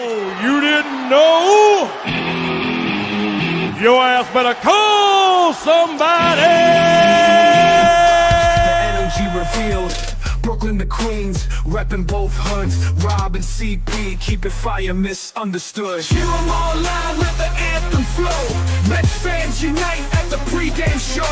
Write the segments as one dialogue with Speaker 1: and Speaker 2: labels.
Speaker 1: Oh, you didn't know? Your ass better call somebody!
Speaker 2: The energy revealed. Brooklyn to Queens, reppin' both hoods. Rob and CP, keep it fire, misunderstood. Cheer 'em all loud, let the anthem flow. Mets fans unite at the pregame show.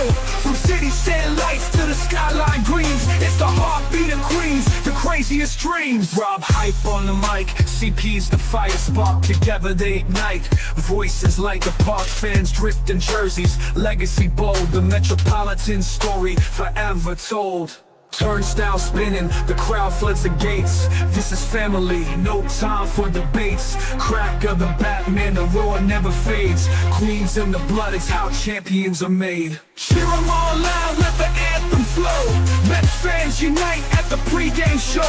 Speaker 2: From city stand lights to the skyline greens, it's the heartbeat of Queens, the craziest dreams. Rob hype on the mic, CP's the fire spark. Together they ignite, voices like the park. Fans dripped in jerseys, legacy bold. The Metropolitan story forever told. Turnstile spinning, the crowd floods the gates. This is family, no time for debates. Crack of the Batman, the roar never fades. Queens in the blood, it's how champions are made. Cheer 'em all loud, let the anthem flow. Mets fans unite at the pregame show.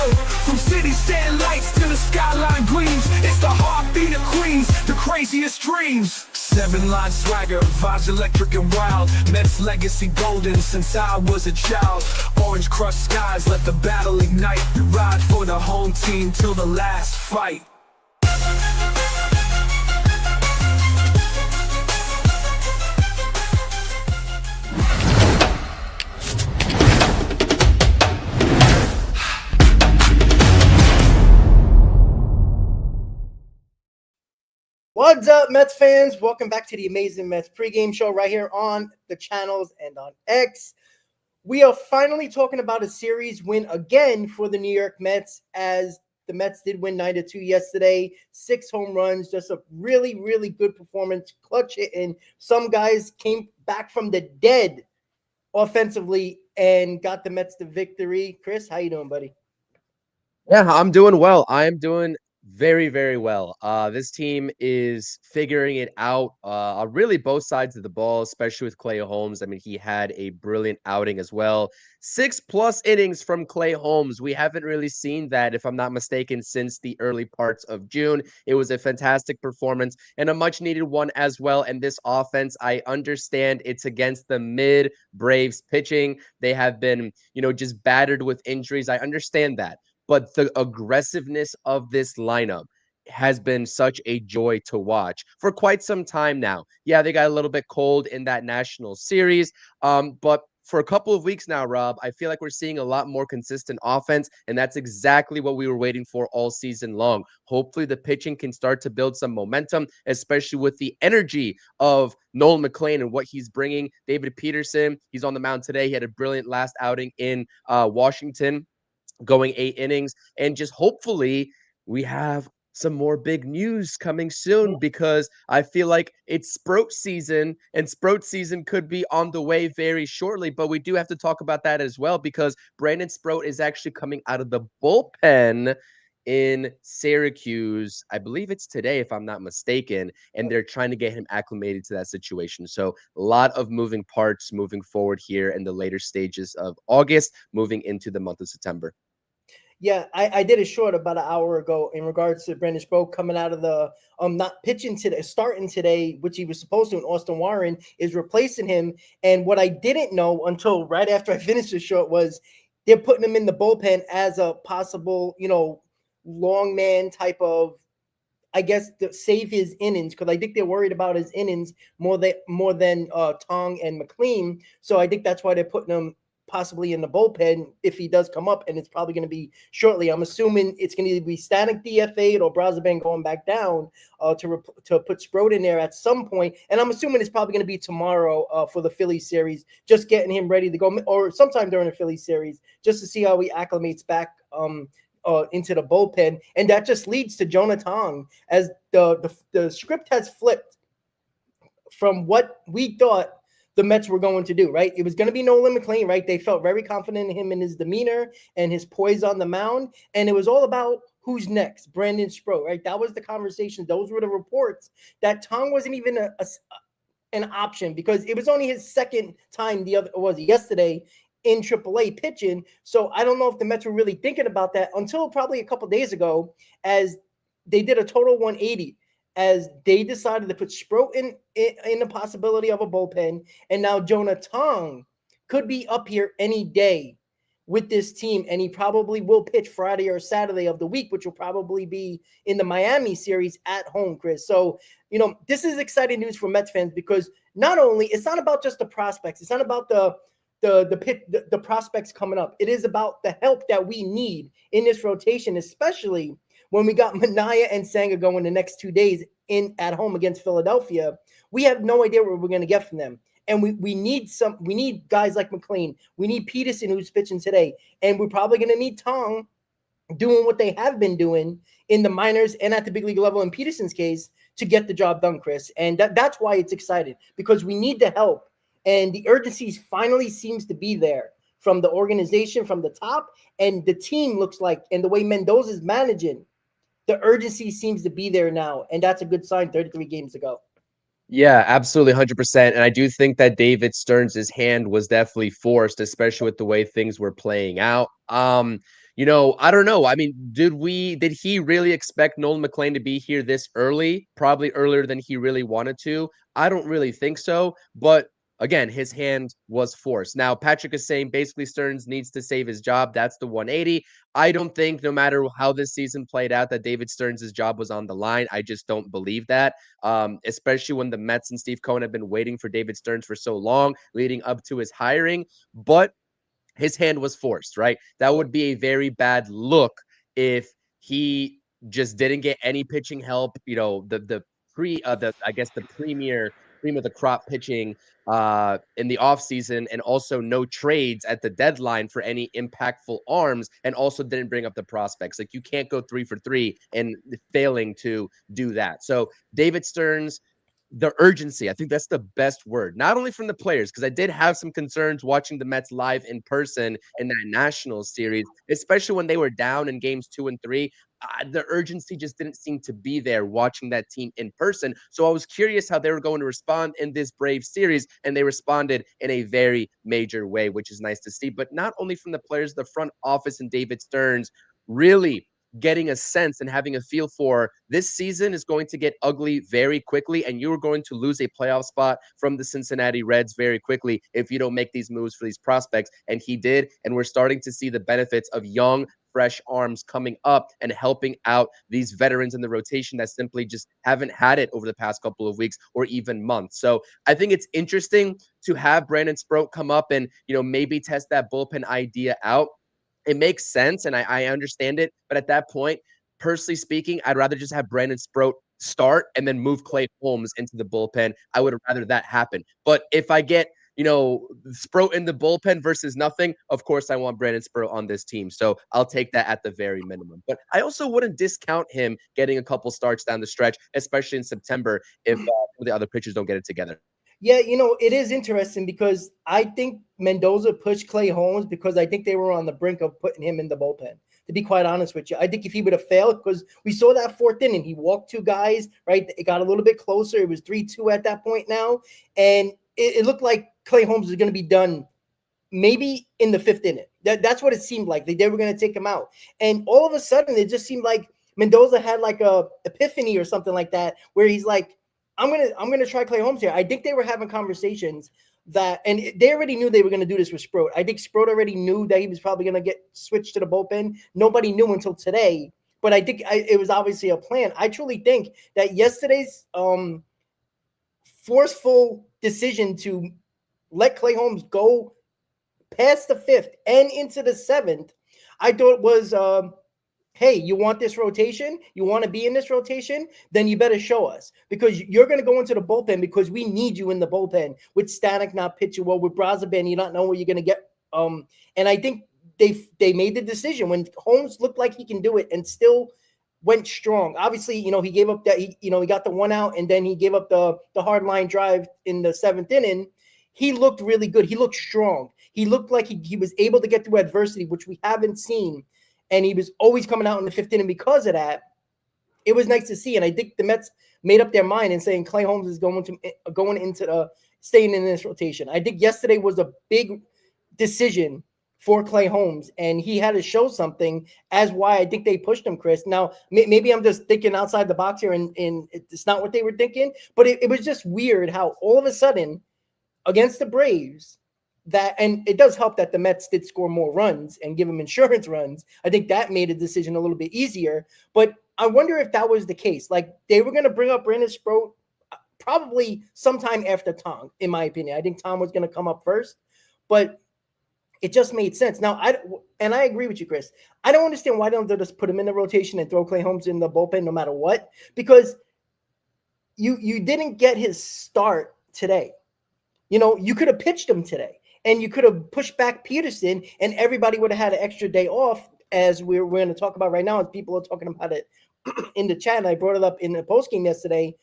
Speaker 2: From city stand lights to the skyline greens, it's the heartbeat of Queens, the craziest dreams. 7-line swagger, vibes electric and wild. Mets legacy golden since I was a child. Orange crushed skies, let the battle ignite. Ride for the home team till the last fight.
Speaker 3: What's up, Mets fans? Welcome back to the Amazing Mets pregame show right here on the channels and on X. We are finally talking about a series win again for the New York Mets, as the Mets did win 9-2 yesterday. 6 home runs, just a really, really good performance, clutch hitting. Some guys came back from the dead offensively and got the Mets the victory. Chris, how you doing, buddy?
Speaker 4: Yeah, I'm doing well. I'm doing very, very well. This team is figuring it out. Really both sides of the ball, especially with Clay Holmes. I mean, he had a brilliant outing as well. 6+ innings from Clay Holmes. We haven't really seen that, if I'm not mistaken, since the early parts of June. It was a fantastic performance and a much needed one as well. And this offense, I understand it's against the mid Braves pitching. They have been, just battered with injuries. I understand that. But the aggressiveness of this lineup has been such a joy to watch for quite some time now. Yeah, they got a little bit cold in that national series, but for a couple of weeks now, Rob, I feel like we're seeing a lot more consistent offense, and that's exactly what we were waiting for all season long. Hopefully the pitching can start to build some momentum, especially with the energy of Nolan McLean and what he's bringing. David Peterson, he's on the mound today. He had a brilliant last outing in Washington, going 8 innings, and just hopefully we have some more big news coming soon, because I feel like it's Sprout season, and Sprout season could be on the way very shortly. But we do have to talk about that as well, because Brandon Sprout is actually coming out of the bullpen in Syracuse. I believe it's today, if I'm not mistaken, and they're trying to get him acclimated to that situation. So a lot of moving parts moving forward here in the later stages of August, moving into the month of September.
Speaker 3: Yeah, I did a short about an hour ago in regards to Brandon Sproat coming out of the not pitching today, starting today, which he was supposed to, and Austin Warren is replacing him. And what I didn't know until right after I finished the short was they're putting him in the bullpen as a possible, long man type of, I guess, to save his innings, because I think they're worried about his innings more than Tong and McLean. So I think that's why they're putting him possibly in the bullpen if he does come up, and it's probably going to be shortly. I'm assuming it's going to either be Stanek DFA'd or Brazaban going back down to put Sproat in there at some point. And I'm assuming it's probably going to be tomorrow for the Phillies series, just getting him ready to go, or sometime during the Phillies series, just to see how he acclimates back into the bullpen. And that just leads to Jonah Tong, as the script has flipped from what we thought the Mets were going to do, right? It was going to be Nolan McLean, right? They felt very confident in him and his demeanor and his poise on the mound. And it was all about who's next, Brandon Sproat, right? That was the conversation. Those were the reports that Tong wasn't even an option, because it was only his second time yesterday in AAA pitching. So I don't know if the Mets were really thinking about that until probably a couple days ago, as they did a total 180. As they decided to put Sproat in the possibility of a bullpen, and now Jonah Tong could be up here any day with this team, and he probably will pitch Friday or Saturday of the week, which will probably be in the Miami series at home, Chris. So, this is exciting news for Mets fans because not only it's not about just the prospects, it's not about the prospects coming up. It is about the help that we need in this rotation, especially when we got Manaea and Senga going the next 2 days at home against Philadelphia. We have no idea what we're going to get from them. And we need guys like McLean. We need Peterson, who's pitching today. And we're probably going to need Tong doing what they have been doing in the minors and at the big league level in Peterson's case to get the job done, Chris. And that's why it's exciting, because we need the help. And the urgency finally seems to be there from the organization, from the top. And the team looks like, and the way Mendoza's managing, the urgency seems to be there now. And that's a good sign 33 games ago.
Speaker 4: Yeah, absolutely, 100%. And I do think that David Stearns' hand was definitely forced, especially with the way things were playing out. I don't know. I mean, did he really expect Nolan McLean to be here this early? Probably earlier than he really wanted to. I don't really think so. But again, his hand was forced. Now, Patrick is saying basically Stearns needs to save his job. That's the 180. I don't think, no matter how this season played out, that David Stearns' job was on the line. I just don't believe that, especially when the Mets and Steve Cohen have been waiting for David Stearns for so long, leading up to his hiring. But his hand was forced, right? That would be a very bad look if he just didn't get any pitching help. The premier cream of the crop pitching in the offseason, and also no trades at the deadline for any impactful arms, and also didn't bring up the prospects. Like, you can't go 3 for 3 and failing to do that. So David Stearns, the urgency, I think that's the best word, not only from the players, because I did have some concerns watching the Mets live in person in that Nationals series, especially when they were down in games 2 and 3. The urgency just didn't seem to be there watching that team in person. So I was curious how they were going to respond in this Braves series, and they responded in a very major way, which is nice to see. But not only from the players, the front office and David Stearns really getting a sense and having a feel for this season is going to get ugly very quickly, and you're going to lose a playoff spot from the Cincinnati Reds very quickly if you don't make these moves for these prospects. And he did, and we're starting to see the benefits of young, fresh arms coming up and helping out these veterans in the rotation that simply just haven't had it over the past couple of weeks or even months. So I think it's interesting to have Brandon Sproat come up and, maybe test that bullpen idea out. It makes sense, and I understand it. But at that point, personally speaking, I'd rather just have Brandon Sproat start and then move Clay Holmes into the bullpen. I would rather that happen. But if I get, Sproat in the bullpen versus nothing, of course I want Brandon Sproat on this team. So I'll take that at the very minimum. But I also wouldn't discount him getting a couple starts down the stretch, especially in September, if the other pitchers don't get it together.
Speaker 3: Yeah, it is interesting because I think Mendoza pushed Clay Holmes because I think they were on the brink of putting him in the bullpen, to be quite honest with you. I think if he would have failed, because we saw that 4th inning, he walked 2 guys, right? It got a little bit closer. It was 3-2 at that point now. And it looked like Clay Holmes was going to be done maybe in the 5th inning. That's what it seemed like. They were going to take him out. And all of a sudden, it just seemed like Mendoza had like a epiphany or something like that, where he's like, I'm gonna try Clay Holmes here. I think they were having conversations and they already knew they were gonna do this with Sproat. I think Sproat already knew that he was probably gonna get switched to the bullpen. Nobody knew until today, but I think it was obviously a plan. I truly think that yesterday's forceful decision to let Clay Holmes go past the 5th and into the 7th, I thought was hey, you want this rotation? You want to be in this rotation? Then you better show us, because you're going to go into the bullpen because we need you in the bullpen with Stanek not pitching well, with Brazaban, you not know where you're going to get. And I think they made the decision when Holmes looked like he can do it and still went strong. Obviously, he gave up that, he got the 1 out, and then he gave up the hard line drive in the 7th inning. He looked really good. He looked strong. He looked like he was able to get through adversity, which we haven't seen. And he was always coming out in the 5th inning. Because of that, it was nice to see. And I think the Mets made up their mind in saying Clay Holmes is going into staying in this rotation. I think yesterday was a big decision for Clay Holmes, and he had to show something as why I think they pushed him, Chris. Now, maybe I'm just thinking outside the box here, and it's not what they were thinking, but it was just weird how all of a sudden against the Braves, that, and it does help that the Mets did score more runs and give them insurance runs. I think that made a decision a little bit easier. But I wonder if that was the case. Like, they were going to bring up Brandon Sproat probably sometime after Tom, in my opinion. I think Tom was going to come up first, but it just made sense. Now, I agree with you, Chris. I don't understand why don't they just put him in the rotation and throw Clay Holmes in the bullpen no matter what, because you didn't get his start today. You know, you could have pitched him today, and you could have pushed back Peterson, and everybody would have had an extra day off, as we're going to talk about right now, as people are talking about it in the chat, and I brought it up in the postgame yesterday.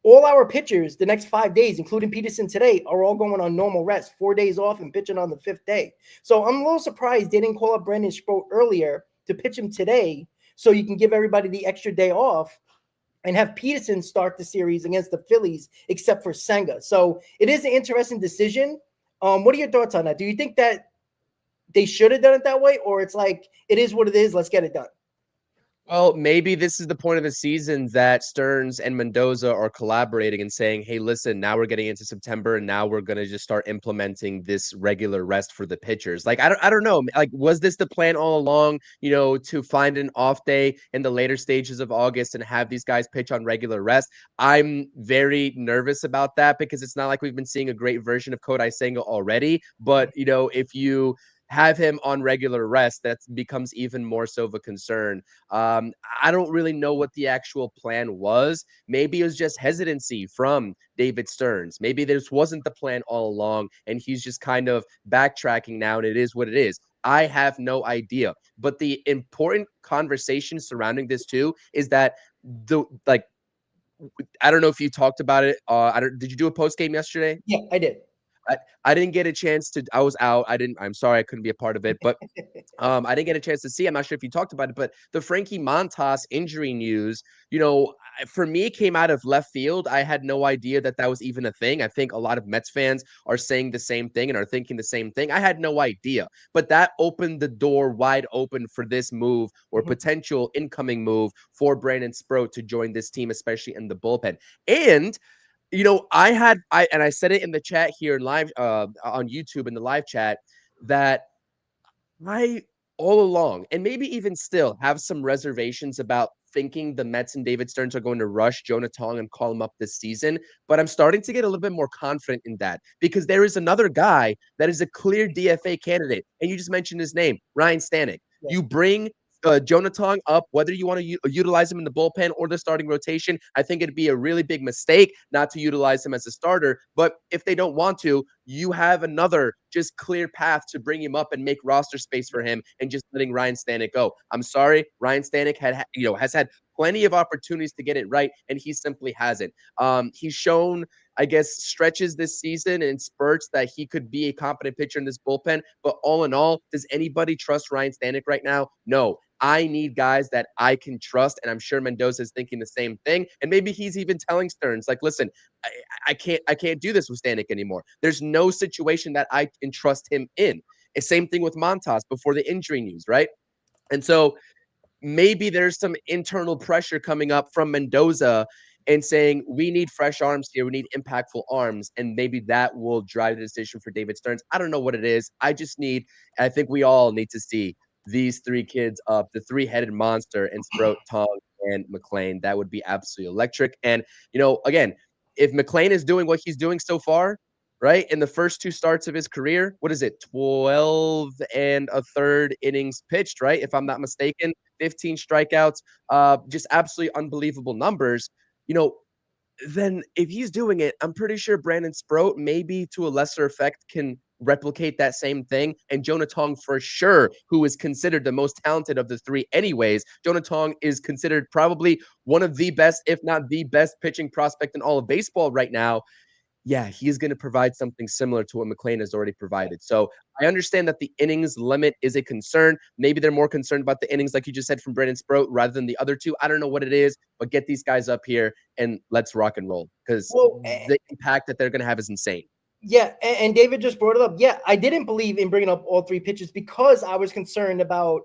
Speaker 3: All our pitchers the next 5 days, including Peterson today, are all going on normal rest, 4 days off and pitching on the 5th day. So I'm a little surprised they didn't call up Brandon Sproat earlier to pitch him today, so you can give everybody the extra day off and have Peterson start the series against the Phillies, except for Senga. So it is an interesting decision. What are your thoughts on that? Do you think that they should have done it that way, or it's like, it is what it is, let's get it done?
Speaker 4: Well, maybe this is the point of the season that Stearns and Mendoza are collaborating and saying, hey, listen, now we're getting into September and now we're going to just start implementing this regular rest for the pitchers. Like, I don't know. Like, was this the plan all along, to find an off day in the later stages of August and have these guys pitch on regular rest? I'm very nervous about that because it's not like we've been seeing a great version of Kodai Senga already. But, if you have him on regular rest, that becomes even more so of a concern. I don't really know what the actual plan was. Maybe it was just hesitancy from David Stearns. Maybe this wasn't the plan all along, and he's just kind of backtracking now, and it is what it is. I have no idea. But the important conversation surrounding this too is that I don't know if you talked about it. Did you do a post game yesterday?
Speaker 3: Yeah, I did.
Speaker 4: I didn't get a chance to. I was out. I'm sorry I couldn't be a part of it, but I didn't get a chance to see. I'm not sure if you talked about it, but the Frankie Montas injury news, for me, came out of left field. I had no idea that was even a thing. I think a lot of Mets fans are saying the same thing and are thinking the same thing. I had no idea, but that opened the door wide open for this move or potential incoming move for Brandon Sproat to join this team, especially in the bullpen. And I said it in the chat here in live on YouTube in the live chat that I all along, and maybe even still, have some reservations about thinking the Mets and David Stearns are going to rush Jonah Tong and call him up this season. But I'm starting to get a little bit more confident in that because there is another guy that is a clear DFA candidate. And you just mentioned his name, Ryan Stanek. Yeah. You bring Jonah Tong up, whether you want to utilize him in the bullpen or the starting rotation. I think it'd be a really big mistake not to utilize him as a starter. But if they don't want to, you have another just clear path to bring him up and make roster space for him and just letting Ryan Stanek go. I'm sorry, Ryan Stanek has had plenty of opportunities to get it right, and he simply hasn't. He's shown, I guess, stretches this season and spurts that he could be a competent pitcher in this bullpen. But all in all, does anybody trust Ryan Stanek right now? No. I need guys that I can trust, and I'm sure Mendoza is thinking the same thing. And maybe he's even telling Stearns, like, listen, I can't do this with Stanek anymore. There's no situation that I can trust him in. The same thing with Montas before the injury news, right? And so maybe there's some internal pressure coming up from Mendoza and saying, we need fresh arms here. We need impactful arms. And maybe that will drive the decision for David Stearns. I don't know what it is. I think we all need to see these three kids up, the three-headed monster, and Sproat, Tong, and McLean. That would be absolutely electric. And, again, if McLean is doing what he's doing so far, right, in the first two starts of his career, 12 and a third innings pitched, right? If I'm not mistaken, 15 strikeouts, just absolutely unbelievable numbers. Then if he's doing it, I'm pretty sure Brandon Sproat, maybe to a lesser effect, can replicate that same thing. And Jonah Tong, for sure, who is considered the most talented of the three anyways. Jonah Tong is considered probably one of the best, if not the best, pitching prospect in all of baseball right now. Yeah, he's going to provide something similar to what McLean has already provided. So I understand that the innings limit is a concern. Maybe they're more concerned about the innings, like you just said, from Brandon Sproat rather than the other two. I don't know what it is, but get these guys up here and let's rock and roll because the impact that they're going to have is insane.
Speaker 3: Yeah, and David just brought it up. Yeah, I didn't believe in bringing up all three pitches because I was concerned about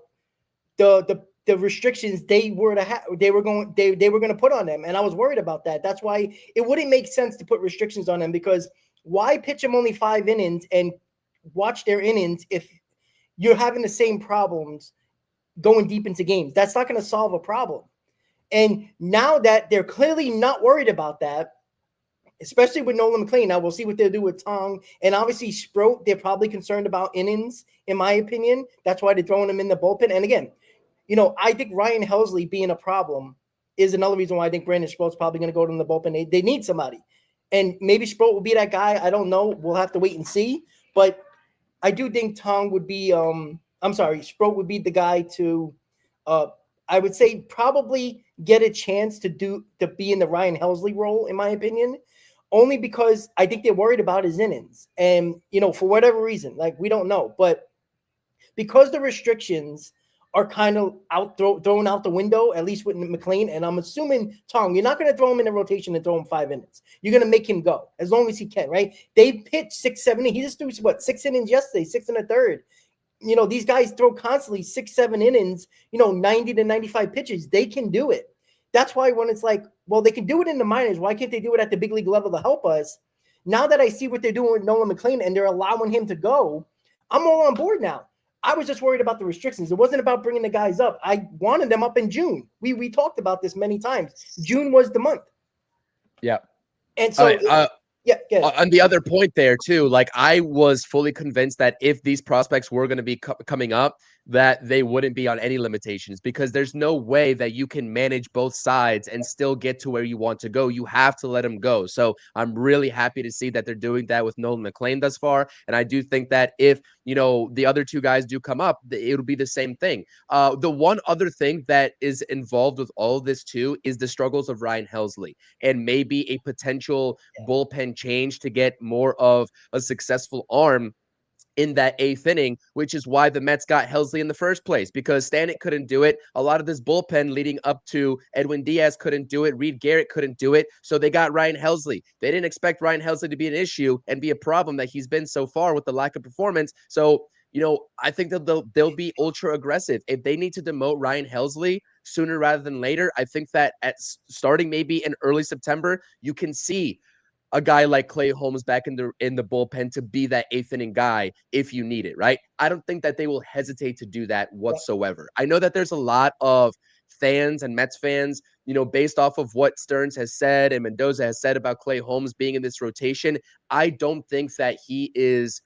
Speaker 3: the restrictions they were going to put on them, and I was worried about that. That's why it wouldn't make sense to put restrictions on them, because why pitch them only 5 innings and watch their innings if you're having the same problems going deep into games. That's not going to solve a problem. And now that they're clearly not worried about that, especially with Nolan McLean, now we'll see what they'll do with Tong. And obviously Sproat, they're probably concerned about innings, in my opinion. That's why they're throwing him in the bullpen. And again, I think Ryan Helsley being a problem is another reason why I think Brandon Sproat's probably going to go to the bullpen. They need somebody. And maybe Sproat will be that guy. I don't know. We'll have to wait and see. But I do think Tong would be Sproat would be the guy to I would say probably get a chance to be in the Ryan Helsley role, in my opinion, only because I think they're worried about his innings. And, for whatever reason, like we don't know, but because the restrictions are kind of thrown out the window, at least with McLean. And I'm assuming, Tom, you're not going to throw him in the rotation and throw him 5 innings. You're going to make him go as long as he can, right? They pitched 6, 7 innings. He just threw, 6 innings yesterday, 6 1/3. These guys throw constantly 6, 7 innings, 90 to 95 pitches. They can do it. That's why when it's like, well, they can do it in the minors. Why can't they do it at the big league level to help us? Now that I see what they're doing with Nolan McLean and they're allowing him to go, I'm all on board now. I was just worried about the restrictions. It wasn't about bringing the guys up. I wanted them up in June. We talked about this many times. June was the month.
Speaker 4: Yeah.
Speaker 3: And so,
Speaker 4: on the other point there too, like I was fully convinced that if these prospects were going to be coming up, that they wouldn't be on any limitations, because there's no way that you can manage both sides and still get to where you want to go. You have to let them go. So I'm really happy to see that they're doing that with Nolan McLean thus far. And I do think that if, the other two guys do come up, it'll be the same thing. The one other thing that is involved with all of this too is the struggles of Ryan Helsley and maybe a potential bullpen change to get more of a successful arm in that 8th inning, which is why the Mets got Helsley in the first place, because Stanek couldn't do it. A lot of this bullpen leading up to Edwin Diaz couldn't do it. Reed Garrett couldn't do it. So they got Ryan Helsley. They didn't expect Ryan Helsley to be an issue and be a problem that he's been so far with the lack of performance. So, I think that they'll be ultra aggressive. If they need to demote Ryan Helsley sooner rather than later, I think that starting maybe in early September, you can see a guy like Clay Holmes back in the bullpen to be that 8th inning guy if you need it, right? I don't think that they will hesitate to do that whatsoever. I know that there's a lot of fans and Mets fans, based off of what Stearns has said and Mendoza has said about Clay Holmes being in this rotation. I don't think that he is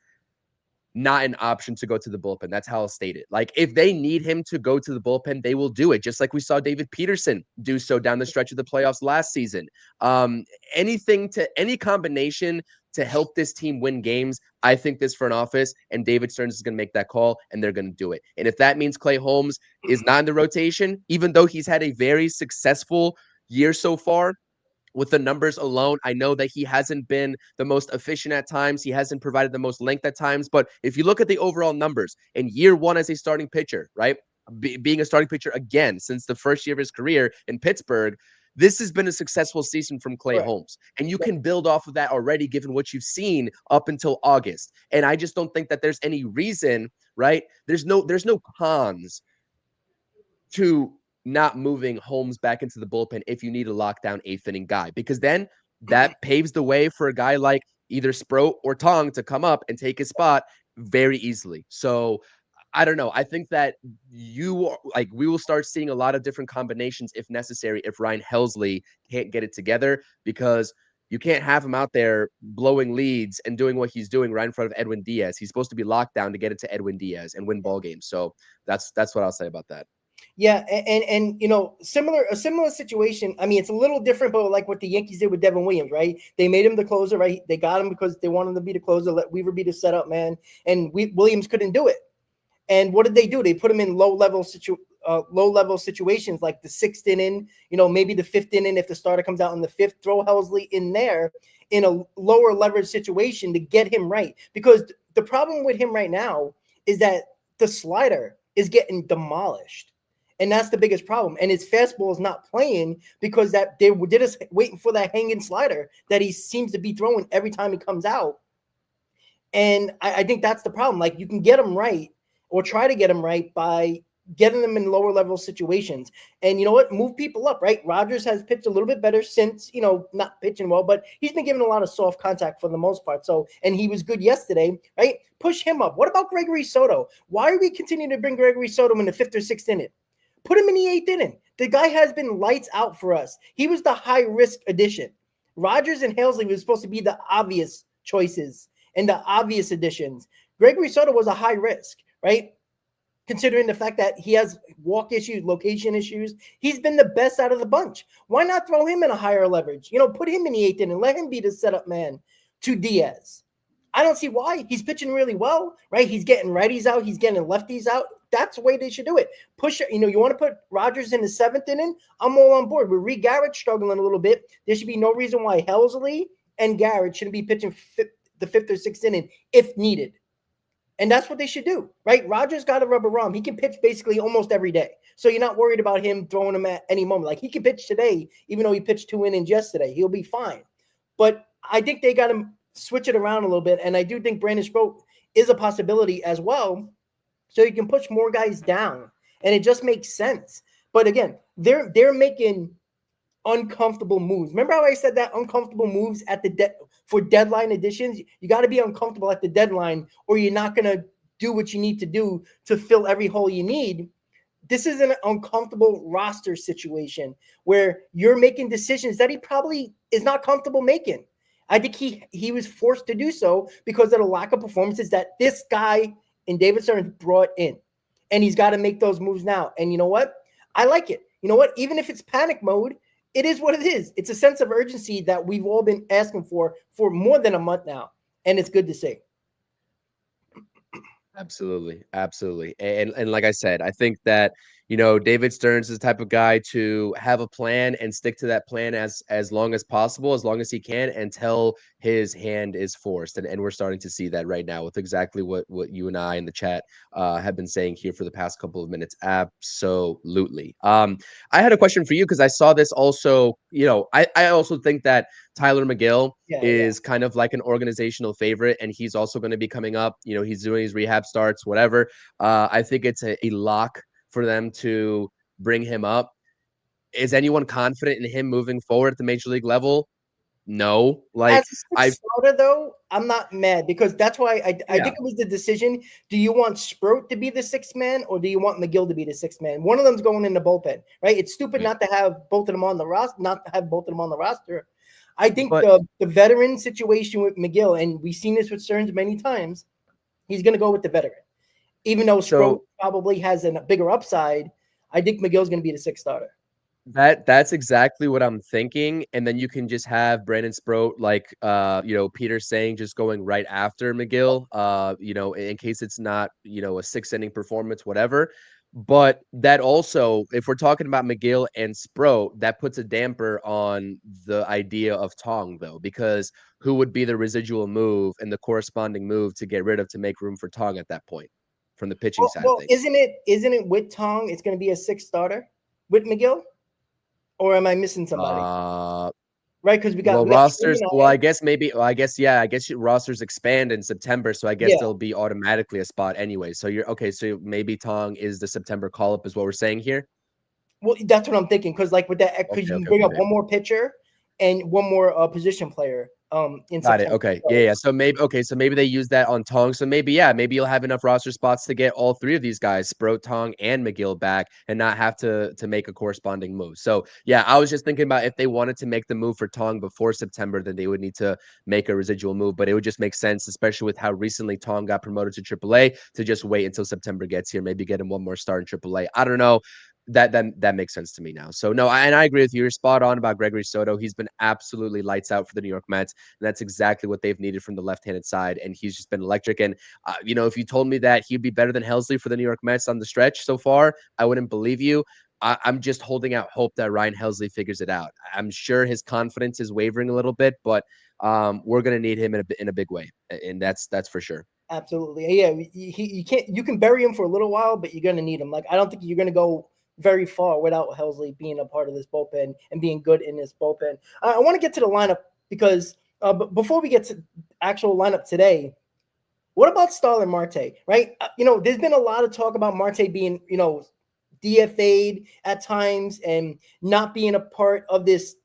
Speaker 4: not an option to go to the bullpen. That's how I'll state it. Like, if they need him to go to the bullpen, they will do it, just like we saw David Peterson do so down the stretch of the playoffs last season. Any combination to help this team win games, I think this front office and David Stearns is going to make that call, and they're going to do it. And if that means Clay Holmes is not in the rotation, even though he's had a very successful year so far, with the numbers alone, I know that he hasn't been the most efficient at times. He hasn't provided the most length at times. But if you look at the overall numbers in year 1 as a starting pitcher, right, being a starting pitcher again since the first year of his career in Pittsburgh, this has been a successful season from Clay Holmes. And you can build off of that already, given what you've seen up until August. And I just don't think that there's any reason, right? There's no cons to not moving Holmes back into the bullpen if you need a lockdown 8th inning guy, because then that paves the way for a guy like either Sproat or Tong to come up and take his spot very easily. So I don't know. I think that we will start seeing a lot of different combinations if necessary, if Ryan Helsley can't get it together, because you can't have him out there blowing leads and doing what he's doing right in front of Edwin Diaz. He's supposed to be locked down to get it to Edwin Diaz and win ball games. So that's what I'll say about that.
Speaker 3: Yeah, and a similar situation. I mean, it's a little different, but like what the Yankees did with Devin Williams, right? They made him the closer, right? They got him because they wanted him to be the closer, let Weaver be the setup man, and Williams couldn't do it. And what did they do? They put him in low level situations like the 6th inning, maybe the 5th inning if the starter comes out in the 5th. Throw Helsley in there in a lower leverage situation to get him right, because the problem with him right now is that the slider is getting demolished. And that's the biggest problem. And his fastball is not playing because that they were just waiting for that hanging slider that he seems to be throwing every time he comes out. And I think that's the problem. Like, you can get him right or try to get him right by getting them in lower level situations. And you know what? Move people up, right? Rodgers has pitched a little bit better since, not pitching well, but he's been given a lot of soft contact for the most part. So, and he was good yesterday, right? Push him up. What about Gregory Soto? Why are we continuing to bring Gregory Soto in the 5th or 6th inning? Put him in the 8th inning. The guy has been lights out for us. He was the high risk addition. Rodgers and Helsley were supposed to be the obvious choices and the obvious additions. Gregory Soto was a high risk, right? Considering the fact that he has walk issues, location issues. He's been the best out of the bunch. Why not throw him in a higher leverage? Put him in the 8th inning and let him be the setup man to Diaz. I don't see why. He's pitching really well, right? He's getting righties out. He's getting lefties out. That's the way they should do it. Push it. You want to put Rodgers in the 7th inning? I'm all on board. With Reed Garrett struggling a little bit, there should be no reason why Helsley and Garrett shouldn't be pitching the 5th or 6th inning if needed. And that's what they should do, right? Rodgers got a rubber arm. He can pitch basically almost every day. So you're not worried about him throwing him at any moment. Like, he can pitch today, even though he pitched 2 innings yesterday. He'll be fine. But I think they got to switch it around a little bit. And I do think Brandon Sproat is a possibility as well. So you can push more guys down. And it just makes sense. But again, they're making uncomfortable moves. Remember how I said that? Uncomfortable moves at the for deadline additions. You got to be uncomfortable at the deadline, or you're not going to do what you need to do to fill every hole you need. This is an uncomfortable roster situation where you're making decisions that he probably is not comfortable making. I think he was forced to do so because of the lack of performances that this guy in David Stearns brought in. And he's got to make those moves now. And you know what? I like it. You know what? Even if it's panic mode, it is what it is. It's a sense of urgency that we've all been asking for more than a month now. And it's good to see.
Speaker 4: Absolutely. Absolutely. And like I said, I think that, David Stearns is the type of guy to have a plan and stick to that plan as long as possible, as long as he can, until his hand is forced. And we're starting to see that right now with exactly what you and I in the chat have been saying here for the past couple of minutes. Absolutely. I had a question for you because I saw this also, I also think that Tyler McGill is kind of like an organizational favorite, and he's also going to be coming up. He's doing his rehab starts, whatever. I think it's a lock for them to bring him up. Is anyone confident in him moving forward at the major league level? No. Like,
Speaker 3: as a starter, though, I'm not mad because that's why I think it was the decision. Do you want Sproat to be the 6th man, or do you want McGill to be the 6th man? One of them's going in the bullpen, right? It's stupid not to have both of them on the roster. I think the veteran situation with McGill, and we've seen this with Stearns many times, he's going to go with the veteran. Even though Sproat probably has a bigger upside, I think McGill's going to be the 6th starter.
Speaker 4: That's exactly what I'm thinking. And then you can just have Brandon Sproat, like Peter saying, just going right after McGill, in case it's not, a 6th-inning performance, whatever. But that also, if we're talking about McGill and Sproat, that puts a damper on the idea of Tong, though, because who would be the residual move and the corresponding move to get rid of to make room for Tong at that point from the pitching side of things?
Speaker 3: Isn't it with Tong? It's going to be a 6th starter with McGill, or am I missing somebody? Right, because we got
Speaker 4: rosters. I guess rosters expand in September, so I guess there'll be automatically a spot anyway. So you're okay. So maybe Tong is the September call up, is what we're saying here.
Speaker 3: Well, that's what I'm thinking, because like with that, because you can bring up one more pitcher and one more position player. In
Speaker 4: Got
Speaker 3: September.
Speaker 4: it. Okay. Yeah. So maybe they use that on Tong. So maybe you'll have enough roster spots to get all 3 of these guys, Sproat, Tong, and McGill back, and not have to make a corresponding move. So yeah, I was just thinking about if they wanted to make the move for Tong before September, then they would need to make a residual move. But it would just make sense, especially with how recently Tong got promoted to AAA, to just wait until September gets here, maybe get him one more start in AAA. I don't know. That makes sense to me now. So no, I agree with you. You're spot on about Gregory Soto. He's been absolutely lights out for the New York Mets, and that's exactly what they've needed from the left-handed side. And he's just been electric. And if you told me that he'd be better than Helsley for the New York Mets on the stretch so far, I wouldn't believe you. I'm just holding out hope that Ryan Helsley figures it out. I'm sure his confidence is wavering a little bit, but we're going to need him in a big way, and that's for sure.
Speaker 3: Absolutely, yeah. You can bury him for a little while, but you're going to need him. Like, I don't think you're going to go very far without Helsley being a part of this bullpen and being good in this bullpen. I want to get to the lineup because before we get to actual lineup today, What about Starlin Marte, right? There's been a lot of talk about Marte being, DFA'd at times and not being a part of this,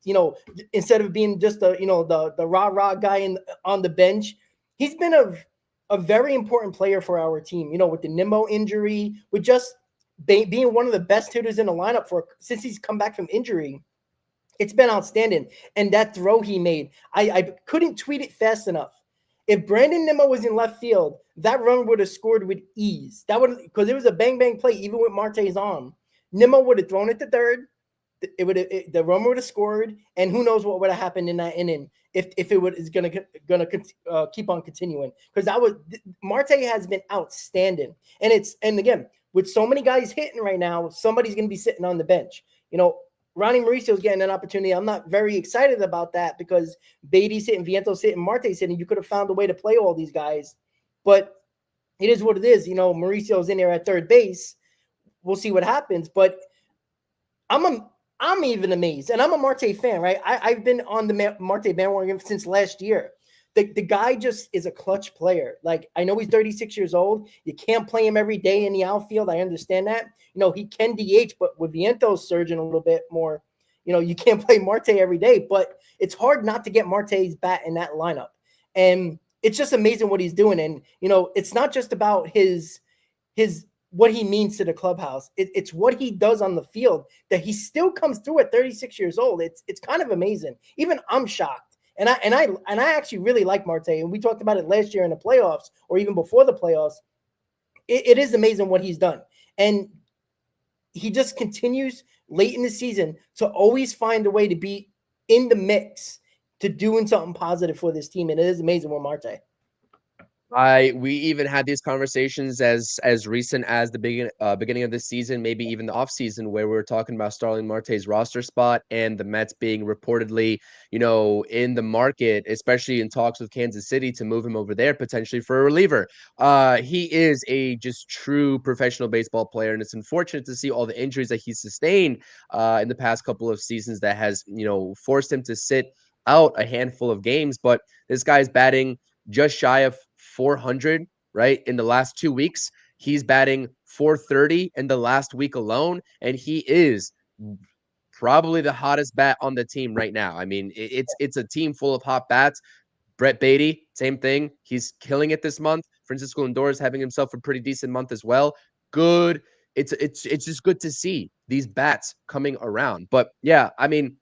Speaker 3: instead of being just the rah-rah guy on the bench. He's been a very important player for our team, with the Nimmo injury, with just being one of the best hitters in the lineup since he's come back from injury. It's been outstanding. And that throw he made, I couldn't tweet it fast enough. If Brandon Nimmo was in left field, that run would have scored with ease. That would, because it was a bang bang play, even with Marte's arm. Nimmo would have thrown it to third. The run would have scored, and who knows what would have happened in that inning if is gonna keep on continuing. Because Marte has been outstanding, and again, with so many guys hitting right now, somebody's gonna be sitting on the bench. Ronnie Mauricio's getting an opportunity. I'm not very excited about that because Beatty's hitting, Viento's hitting, Marte's hitting. You could have found a way to play all these guys, but it is what it is. Mauricio's in there at third base. We'll see what happens, but I'm even amazed, and I'm a Marte fan, right? I've been on the Marte bandwagon since last year. The guy just is a clutch player. Like, I know he's 36 years old. You can't play him every day in the outfield. I understand that. He can DH, but with Vientos surging a little bit more, you can't play Marte every day. But it's hard not to get Marte's bat in that lineup. And it's just amazing what he's doing. And, it's not just about his what he means to the clubhouse. It's what he does on the field, that he still comes through at 36 years old. It's kind of amazing. Even I'm shocked. And I actually really like Marte, and we talked about it last year in the playoffs, or even before the playoffs. It is amazing what he's done, and he just continues late in the season to always find a way to be in the mix, to doing something positive for this team, and it is amazing with Marte.
Speaker 4: We even had these conversations as recent as the beginning of this season, maybe even the offseason, where we were talking about Starling Marte's roster spot and the Mets being reportedly, in the market, especially in talks with Kansas City, to move him over there potentially for a reliever. He is a just true professional baseball player, and it's unfortunate to see all the injuries that he's sustained in the past couple of seasons that has, forced him to sit out a handful of games. But this guy's batting just shy of 400, right? In the last 2 weeks, he's batting 430 in the last week alone, and he is probably the hottest bat on the team right now. I mean, it's a team full of hot bats. Brett Beatty, same thing. He's killing it this month. Francisco Lindor is having himself a pretty decent month as well. Good. It's just good to see these bats coming around. But yeah, I mean,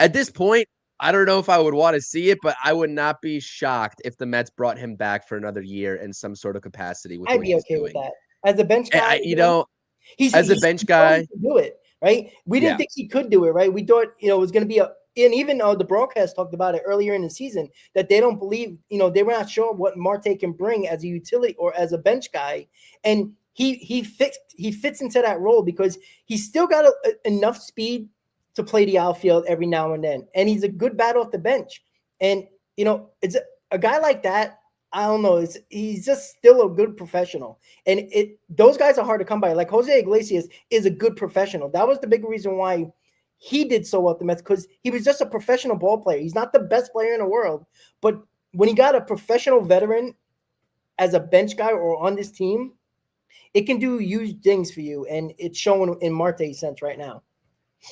Speaker 4: at this point, I don't know if I would want to see it, but I would not be shocked if the Mets brought him back for another year in some sort of capacity.
Speaker 3: I'd be okay with that. As a bench guy,
Speaker 4: he's a bench guy,
Speaker 3: do it, right? We didn't think he could do it, right? We thought, it was going to be and even the broadcast talked about it earlier in the season, that they don't believe, they were not sure what Marte can bring as a utility or as a bench guy. And he fits into that role because he's still got enough speed to play the outfield every now and then. And he's a good bat off the bench. And, it's a guy like that. I don't know. He's just still a good professional. And those guys are hard to come by. Like Jose Iglesias is a good professional. That was the big reason why he did so well at the Mets, because he was just a professional ball player. He's not the best player in the world. But when he got a professional veteran as a bench guy or on this team, it can do huge things for you. And it's showing in Marte's sense right now.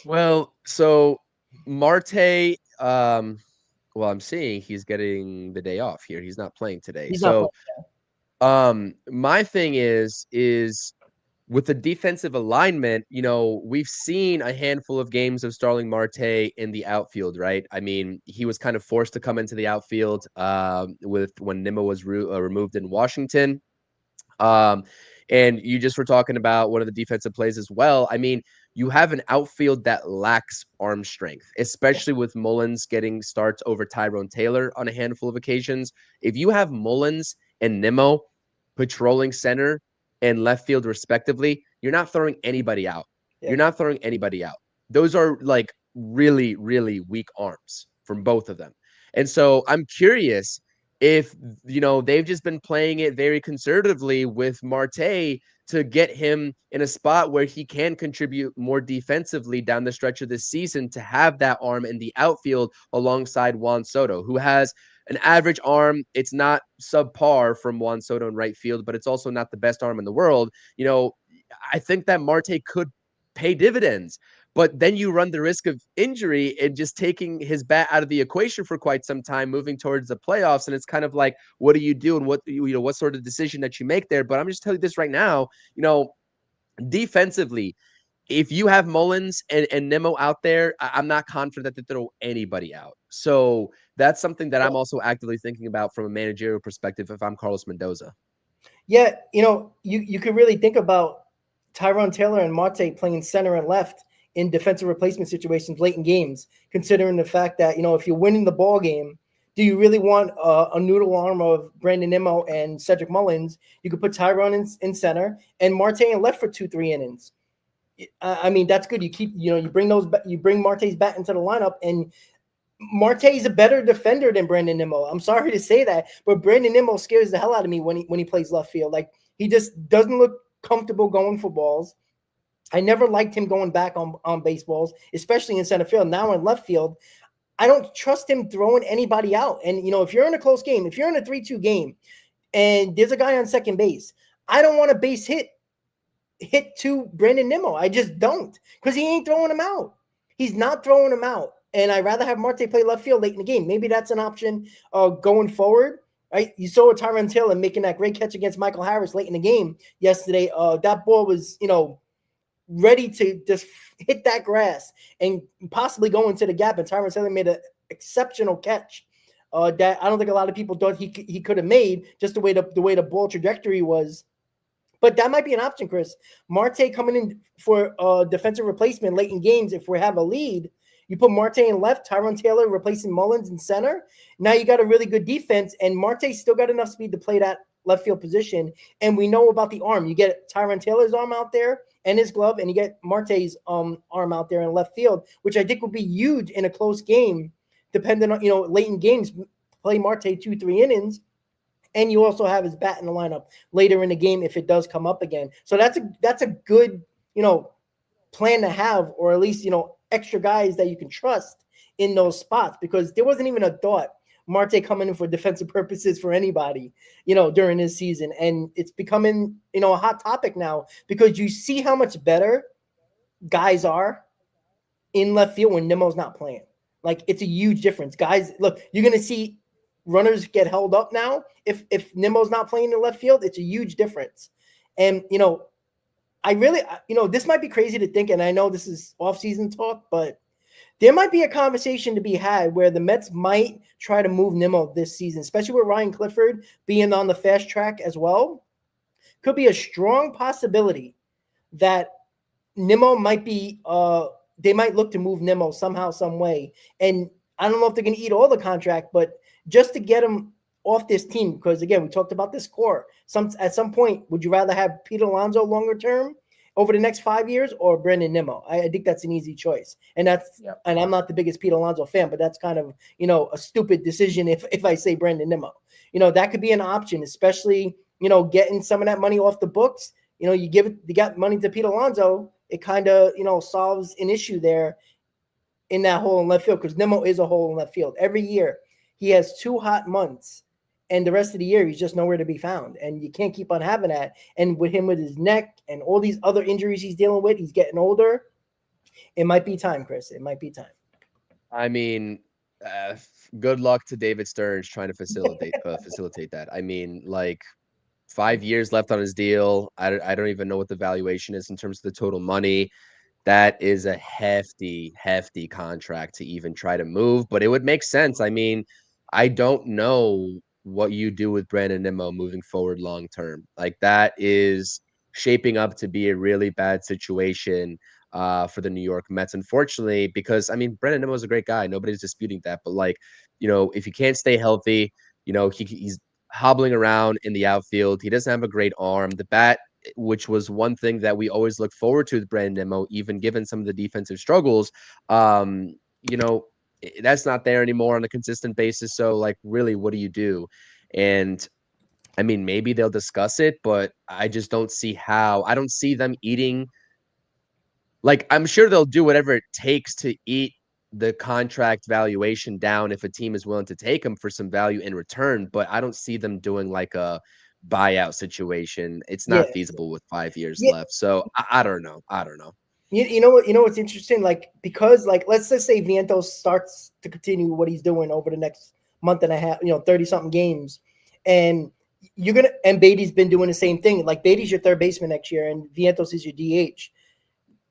Speaker 4: Well, so Marte, I'm seeing he's getting the day off here. He's not playing today. My thing is with the defensive alignment, we've seen a handful of games of Starling Marte in the outfield, right? I mean, he was kind of forced to come into the outfield when Nimmo was removed in Washington. And you just were talking about one of the defensive plays as well. I mean, you have an outfield that lacks arm strength, especially with Mullins getting starts over Tyrone Taylor on a handful of occasions. If you have Mullins and Nimmo patrolling center and left field respectively, you're not throwing anybody out. Yeah. You're not throwing anybody out. Those are like really, really weak arms from both of them. And so I'm curious if, they've just been playing it very conservatively with Marte to get him in a spot where he can contribute more defensively down the stretch of this season, to have that arm in the outfield alongside Juan Soto, who has an average arm. It's not subpar from Juan Soto in right field, but it's also not the best arm in the world. I think that Marte could pay dividends. But then you run the risk of injury and just taking his bat out of the equation for quite some time, moving towards the playoffs. And it's kind of like, what do you do and what sort of decision that you make there? But I'm just telling you this right now, defensively, if you have Mullins and Nimmo out there, I'm not confident that they throw anybody out. So that's something that I'm also actively thinking about from a managerial perspective if I'm Carlos Mendoza.
Speaker 3: Yeah, you could really think about Tyrone Taylor and Marte playing center and left in defensive replacement situations late in games, considering the fact that, if you're winning the ball game, do you really want a noodle arm of Brandon Nimmo and Cedric Mullins? You could put Tyrone in center and Marte in left for 2-3 innings. I mean, that's good. You bring Marte's bat into the lineup, and Marte is a better defender than Brandon Nimmo. I'm sorry to say that, but Brandon Nimmo scares the hell out of me when he plays left field. Like, he just doesn't look comfortable going for balls. I never liked him going back on baseballs, especially in center field. Now in left field, I don't trust him throwing anybody out. And, if you're in a close game, if you're in a 3-2 game and there's a guy on second base, I don't want a base hit to Brandon Nimmo. I just don't, because he ain't throwing him out. He's not throwing him out. And I'd rather have Marte play left field late in the game. Maybe that's an option going forward. Right? You saw Tyrone Taylor making that great catch against Michael Harris late in the game yesterday. That ball was, ready to just hit that grass and possibly go into the gap. And Tyrone Taylor made an exceptional catch that I don't think a lot of people thought he could have made, just the way the ball trajectory was. But that might be an option, Chris. Marte coming in for defensive replacement late in games. If we have a lead, you put Marte in left, Tyrone Taylor replacing Mullins in center. Now you got a really good defense, and Marte's still got enough speed to play that left field position. And we know about the arm. You get Tyrone Taylor's arm out there and his glove, and you get Marte's arm out there in left field, which I think would be huge in a close game, depending on, late in games, play Marte 2-3 innings. And you also have his bat in the lineup later in the game if it does come up again. So that's a good, plan to have, or at least, extra guys that you can trust in those spots, because there wasn't even a thought Marte coming in for defensive purposes for anybody, during this season. And it's becoming, a hot topic now, because you see how much better guys are in left field when Nimmo's not playing. Like, it's a huge difference. Guys, look, you're going to see runners get held up now. If Nimmo's not playing in left field, it's a huge difference. And, I really, this might be crazy to think, and I know this is off-season talk, but there might be a conversation to be had where the Mets might try to move Nimmo this season, especially with Ryan Clifford being on the fast track as well. Could be a strong possibility that Nimmo might be, they might look to move Nimmo somehow, some way. And I don't know if they're going to eat all the contract, but just to get him off this team, because again, we talked about this core. At some point, would you rather have Pete Alonso longer term over the next 5 years or Brandon Nimmo? I think that's an easy choice. And and I'm not the biggest Pete Alonso fan, but that's kind of, a stupid decision if I say Brandon Nimmo. That could be an option, especially, getting some of that money off the books. You got money to Pete Alonso, it kind of, solves an issue there in that hole in left field, because Nimmo is a hole in left field. Every year he has 2 hot months, and the rest of the year he's just nowhere to be found. And you can't keep on having that. And with him with his neck and all these other injuries he's dealing with, he's getting older. It might be time, Chris. It might be time.
Speaker 4: I mean, good luck to David Stearns trying to facilitate that. I mean, like, 5 years left on his deal. I don't even know what the valuation is in terms of the total money. That is a hefty contract to even try to move, but it would make sense. I mean, I don't know what you do with Brandon Nimmo moving forward long term. Like, that is shaping up to be a really bad situation for the New York Mets, unfortunately, because, I mean, Brandon Nimmo is a great guy. Nobody's disputing that. But, like, if you can't stay healthy, he's hobbling around in the outfield. He doesn't have a great arm. The bat, which was one thing that we always look forward to with Brandon Nimmo, even given some of the defensive struggles, that's not there anymore on a consistent basis. So, like, really, what do you do? And I mean, maybe they'll discuss it, but I just don't see how. I don't see them eating. Like, I'm sure they'll do whatever it takes to eat the contract valuation down if a team is willing to take him for some value in return, but I don't see them doing like a buyout situation. It's
Speaker 3: Yeah,
Speaker 4: not feasible with 5 years
Speaker 3: yeah.
Speaker 4: left. So I don't know. I don't know.
Speaker 3: You know what? You know what's interesting? Like, because, like, let's just say Vientos starts to continue what he's doing over the next month and a half. 30-something games, and and Beatty's been doing the same thing. Like, Beatty's your third baseman next year, and Vientos is your DH.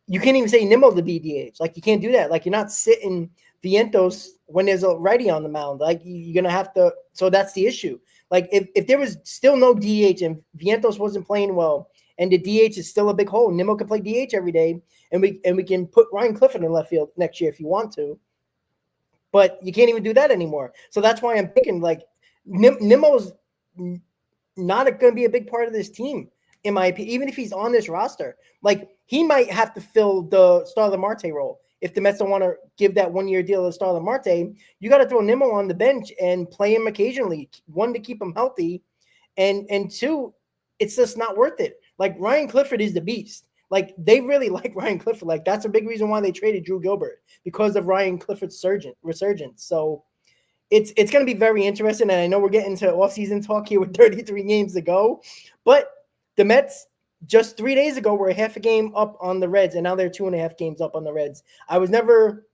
Speaker 3: You can't even say Nimmo the DH. Like, you can't do that. Like, you're not sitting Vientos when there's a righty on the mound. Like, you're gonna have to. So that's the issue. Like, if there was still no DH and Vientos wasn't playing well, and the DH is still a big hole, Nimmo can play DH every day, and we can put Ryan Clifford in left field next year if you want to. But you can't even do that anymore. So that's why I'm thinking, like, Nimmo's not going to be a big part of this team, in my opinion. Even if he's on this roster, like, he might have to fill the Starling Marte role. If the Mets don't want to give that 1-year deal to Starling Marte, you got to throw Nimmo on the bench and play him occasionally. One, to keep him healthy, and two, it's just not worth it. Like, Ryan Clifford is the beast. Like, they really like Ryan Clifford. Like, that's a big reason why they traded Drew Gilbert, because of Ryan Clifford's resurgence. So it's going to be very interesting. And I know we're getting to offseason talk here with 33 games to go, but the Mets just 3 days ago were a half a game up on the Reds, and now they're 2.5 games up on the Reds. I was never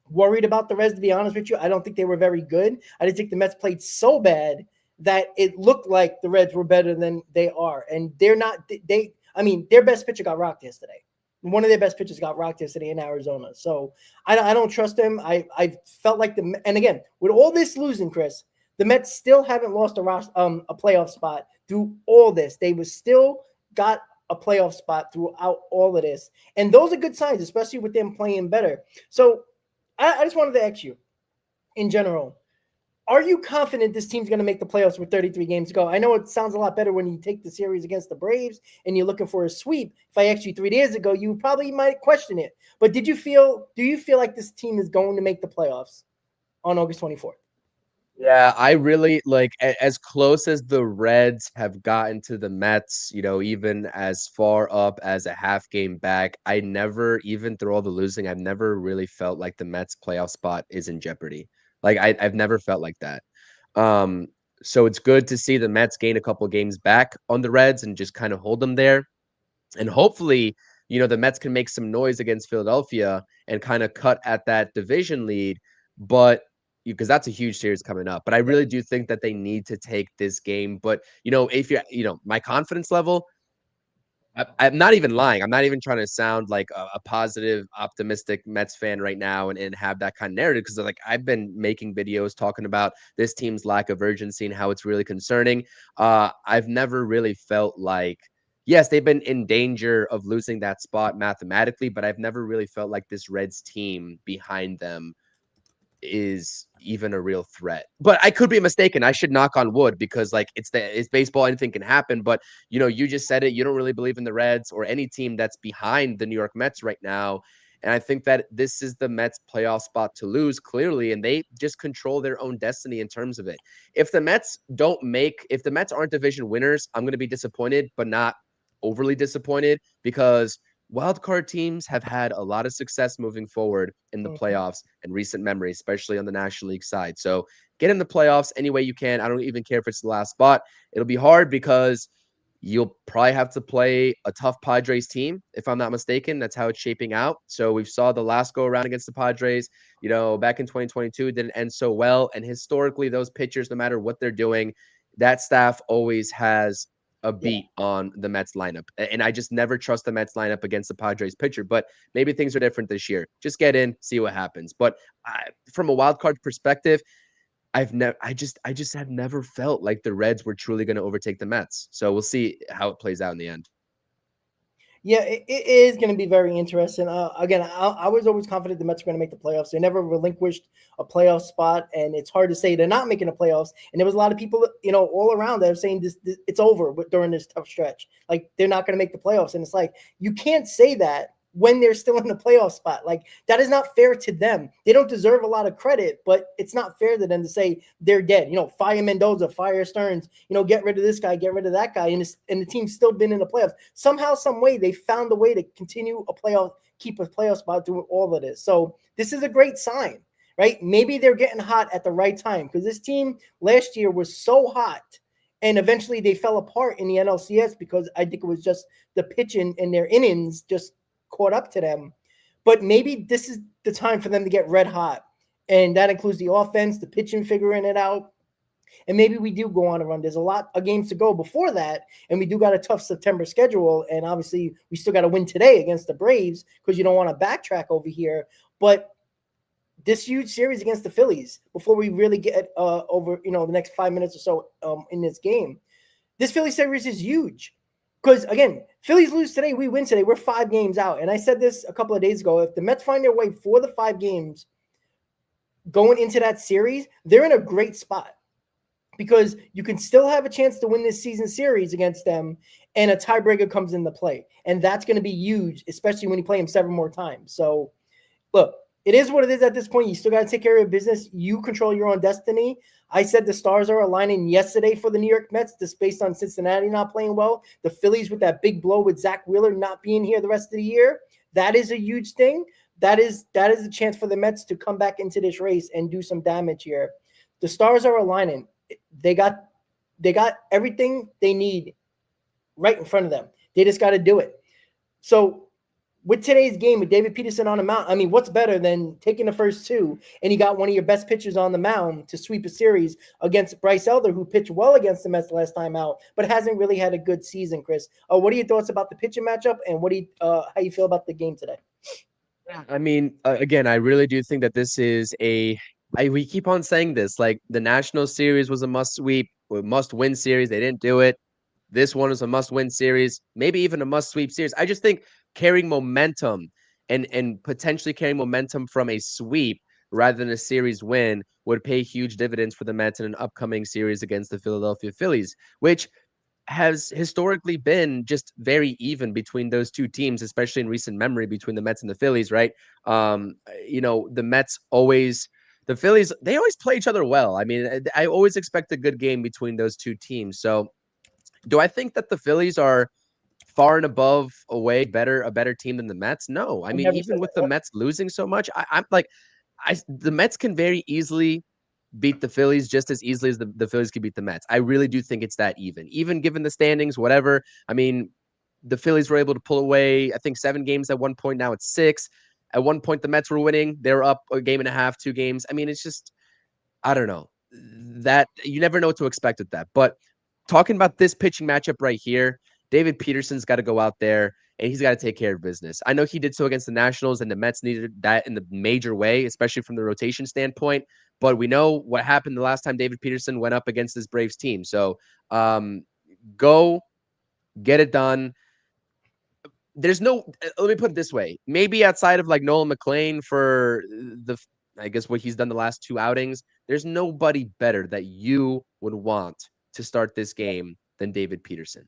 Speaker 3: worried about the Reds, to be honest with you. I don't think they were very good. I just think the Mets played so bad that it looked like the Reds were better than they are. And they're not. Their best pitcher got rocked yesterday. One of their best pitchers got rocked yesterday in Arizona. So I don't trust them. I felt like and again, with all this losing, Chris, the Mets still haven't lost a playoff spot through all this. They was still got a playoff spot throughout all of this. And those are good signs, especially with them playing better. So I just wanted to ask you, in general, are you confident this team's going to make the playoffs with 33 games to go? I know it sounds a lot better when you take the series against the Braves and you're looking for a sweep. If I asked you 3 days ago, you probably might question it. But do you feel like this team is going to make the playoffs on August 24th?
Speaker 4: Yeah, I really like, as close as the Reds have gotten to the Mets, even as far up as a half game back, I never, even through all the losing, I've never really felt like the Mets playoff spot is in jeopardy. Like, I've never felt like that. So it's good to see the Mets gain a couple games back on the Reds and just kind of hold them there. And hopefully, the Mets can make some noise against Philadelphia and kind of cut at that division lead. But because that's a huge series coming up. But I really do think that they need to take this game. But, if my confidence level, I'm not even lying. I'm not even trying to sound like a positive, optimistic Mets fan right now and have that kind of narrative, because like I've been making videos talking about this team's lack of urgency and how it's really concerning. I've never really felt like, yes, they've been in danger of losing that spot mathematically, but I've never really felt like this Reds team behind them is even a real threat. But I could be mistaken. I should knock on wood, because like it's baseball, anything can happen. But you just said it, you don't really believe in the Reds or any team that's behind the New York Mets right now. And I think that this is the Mets playoff spot to lose, clearly, and they just control their own destiny in terms of it. If the Mets aren't division winners, I'm going to be disappointed, but not overly disappointed, because wildcard teams have had a lot of success moving forward in the playoffs in recent memory, especially on the National League side. So get in the playoffs any way you can. I don't even care if it's the last spot. It'll be hard because you'll probably have to play a tough Padres team, if I'm not mistaken. That's how it's shaping out. So we saw the last go around against the Padres, back in 2022, didn't end so well. And historically, those pitchers, no matter what they're doing, that staff always has a beat on the Mets lineup. And I just never trust the Mets lineup against the Padres pitcher, but maybe things are different this year. Just get in, see what happens. But from a wild card perspective, I just have never felt like the Reds were truly going to overtake the Mets. So we'll see how it plays out in the end.
Speaker 3: Yeah, it is going to be very interesting. Again, I was always confident the Mets were going to make the playoffs. They never relinquished a playoff spot, and it's hard to say they're not making the playoffs. And there was a lot of people, all around that are saying this it's over during this tough stretch. Like, they're not going to make the playoffs. And it's like, you can't say that when they're still in the playoff spot. Like, that is not fair to them. They don't deserve a lot of credit, but it's not fair to them to say they're dead. Fire Mendoza, fire Stearns, get rid of this guy, get rid of that guy. And the team's still been in the playoffs. Somehow, some way, they found a way to continue a playoff, keep a playoff spot doing all of this. So this is a great sign, right? Maybe they're getting hot at the right time, because this team last year was so hot, and eventually they fell apart in the NLCS because I think it was just the pitching and their innings just caught up to them. But maybe this is the time for them to get red hot, and that includes the offense, the pitching, figuring it out. And maybe we do go on a run. There's a lot of games to go before that, and we do got a tough September schedule. And obviously, we still got to win today against the Braves, because you don't want to backtrack over here. But this huge series against the Phillies, before we really get over, the next 5 minutes or so in this game, this Philly series is huge. Because, again, Phillies lose today, we win today. We're 5 games out. And I said this a couple of days ago. If the Mets find their way for the 5 games going into that series, they're in a great spot, because you can still have a chance to win this season series against them, and a tiebreaker comes into play. And that's going to be huge, especially when you play them 7 more times. So, look, it is what it is at this point. You still got to take care of your business. You control your own destiny. I said the stars are aligning yesterday for the New York Mets, just based on Cincinnati not playing well. The Phillies with that big blow with Zach Wheeler not being here the rest of the year. That is a huge thing. That is a chance for the Mets to come back into this race and do some damage here. The stars are aligning. They got everything they need right in front of them. They just got to do it. So with today's game, with David Peterson on the mound, I mean, what's better than taking the first 2 and you got one of your best pitchers on the mound to sweep a series against Bryce Elder, who pitched well against the Mets last time out, but hasn't really had a good season, Chris. What are your thoughts about the pitching matchup, and how you feel about the game today?
Speaker 4: I mean, again, I really do think that this is we keep on saying this, like the National Series was a must-win series. They didn't do it. This one is a must-win series, maybe even a must-sweep series. I just think carrying momentum and potentially carrying momentum from a sweep rather than a series win would pay huge dividends for the Mets in an upcoming series against the Philadelphia Phillies, which has historically been just very even between those two teams, especially in recent memory between the Mets and the Phillies, right? The Phillies, they always play each other well. I mean, I always expect a good game between those two teams. So do I think that the Phillies are far and above a better team than the Mets? No. I mean, even with the Mets losing so much, the Mets can very easily beat the Phillies just as easily as the Phillies could beat the Mets. I really do think it's that even given the standings, whatever. I mean, the Phillies were able to pull away, I think 7 games at one point. Now it's 6. At one point, the Mets were winning. They were up a game and a half, 2 games. I mean, it's just, I don't know, that you never know what to expect with that. But talking about this pitching matchup right here, David Peterson's got to go out there and he's got to take care of business. I know he did so against the Nationals, and the Mets needed that in the major way, especially from the rotation standpoint. But we know what happened the last time David Peterson went up against this Braves team. So go get it done. Let me put it this way. Maybe outside of like Nolan McLean for I guess what he's done the last 2 outings, there's nobody better that you would want to start this game than David Peterson.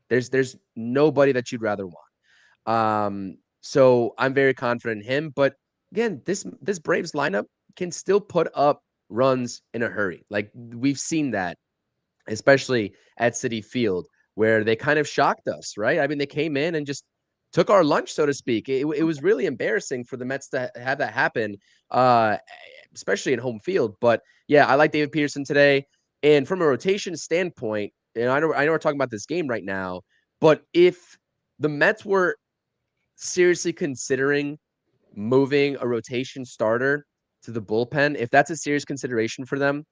Speaker 4: There's nobody that you'd rather want. So I'm very confident in him. But again, this Braves lineup can still put up runs in a hurry. Like we've seen that, especially at Citi Field, where they kind of shocked us, right? I mean, they came in and just took our lunch, so to speak. It was really embarrassing for the Mets to have that happen, especially in home field. But yeah, I like David Peterson today. And from a rotation standpoint, and I know we're talking about this game right now, but if the Mets were seriously considering moving a rotation starter to the bullpen, if that's a serious consideration for them,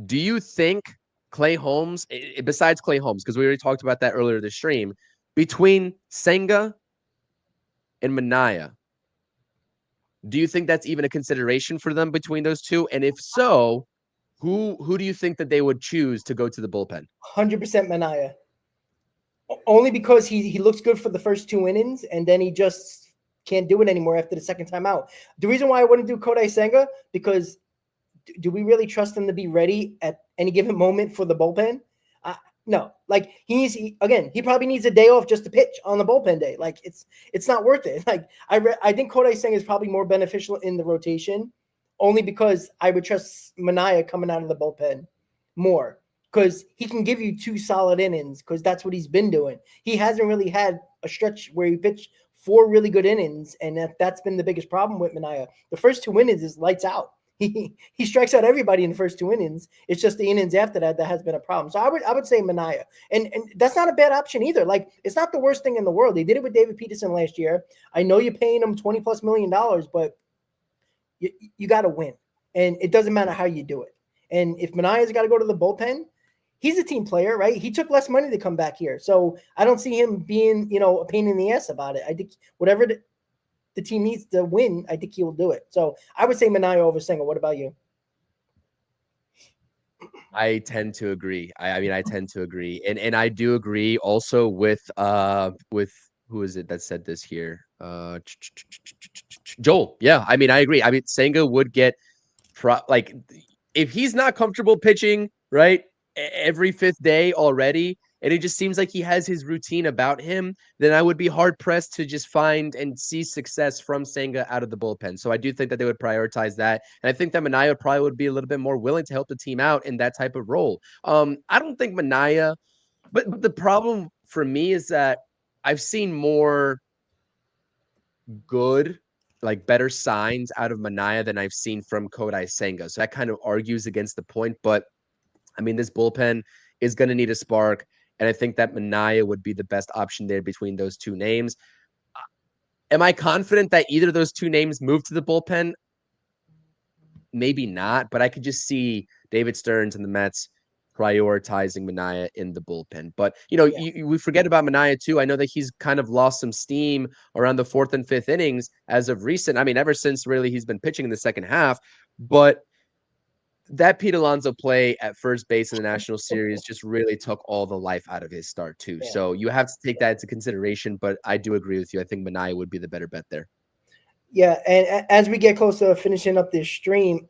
Speaker 4: do you think Clay Holmes, besides Clay Holmes, because we already talked about that earlier this stream, between Senga and Manaea, do you think that's even a consideration for them between those two? And if so, who do you think that they would choose to go to the bullpen?
Speaker 3: 100% Manaea. Only because he looks good for the first 2 innings, and then he just can't do it anymore after the second time out. The reason why I wouldn't do Kodai Senga, because do we really trust him to be ready at any given moment for the bullpen? No. Like he probably needs a day off just to pitch on the bullpen day. Like it's not worth it. Like I think Kodai Senga is probably more beneficial in the rotation, only because I would trust Manaea coming out of the bullpen more, because he can give you 2 solid innings, because that's what he's been doing. He hasn't really had a stretch where he pitched 4 really good innings, and that's been the biggest problem with Manaea. The first 2 innings is lights out. He strikes out everybody in the first 2 innings. It's just the innings after that has been a problem. So I would say Manaea, and that's not a bad option either. Like, it's not the worst thing in the world. They did it with David Peterson last year. I know you're paying him $20+ million, but you got to win, and it doesn't matter how you do it. And if Manaea's got to go to the bullpen, he's a team player, right? He took less money to come back here, so I don't see him being, a pain in the ass about it. I think whatever the team needs to win, I think he will do it. So I would say Manaea over Senga. What about you?
Speaker 4: I tend to agree. I tend to agree, and I do agree also with who is it that said this here? Joel. Yeah, I agree. Senga would get like, if he's not comfortable pitching, right, every 5th day already, and it just seems like he has his routine about him, then I would be hard pressed to just find and see success from Senga out of the bullpen. So I do think that they would prioritize that. And I think that Manaea probably would be a little bit more willing to help the team out in that type of role. I don't think Manaea, but the problem for me is that I've seen more good, like better signs out of Manaea than I've seen from Kodai Senga. So that kind of argues against the point. But this bullpen is going to need a spark. And I think that Manaea would be the best option there between those 2 names. Am I confident that either of those 2 names move to the bullpen? Maybe not, but I could just see David Stearns and the Mets prioritizing Manaea in the bullpen. But, we forget about Manaea too. I know that he's kind of lost some steam around the 4th and 5th innings as of recent. Ever since really he's been pitching in the second half. But that Pete Alonso play at first base in the National Series just really took all the life out of his start too. Yeah. So you have to take that into consideration, but I do agree with you. I think Manaea would be the better bet there.
Speaker 3: Yeah, and as we get close to finishing up this stream,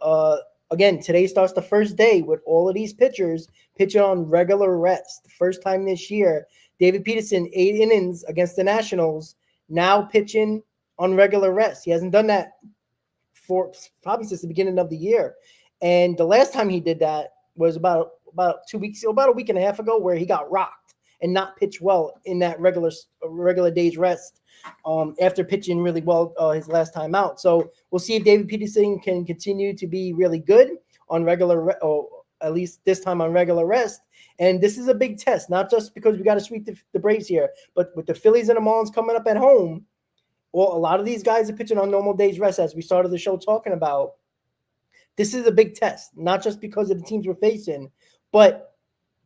Speaker 3: again, today starts the first day with all of these pitchers pitching on regular rest. The first time this year, David Peterson, 8 innings against the Nationals, now pitching on regular rest. He hasn't done that for probably since the beginning of the year. And the last time he did that was about 2 weeks, about a week and a half ago, where he got rocked and not pitched well in that regular day's rest after pitching really well his last time out. So we'll see if David Peterson can continue to be really good on regular, or at least this time on regular rest. And this is a big test, not just because we got to sweep the Braves here, but with the Phillies and the Marlins coming up at home, well, a lot of these guys are pitching on normal days rest, as we started the show talking about. This is a big test, not just because of the teams we're facing, but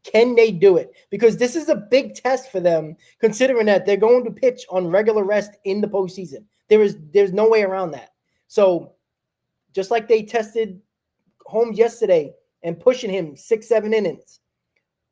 Speaker 3: can they do it? Because this is a big test for them, considering that they're going to pitch on regular rest in the postseason. There's no way around that. So just like they tested Holmes yesterday and pushing him 6-7 innings,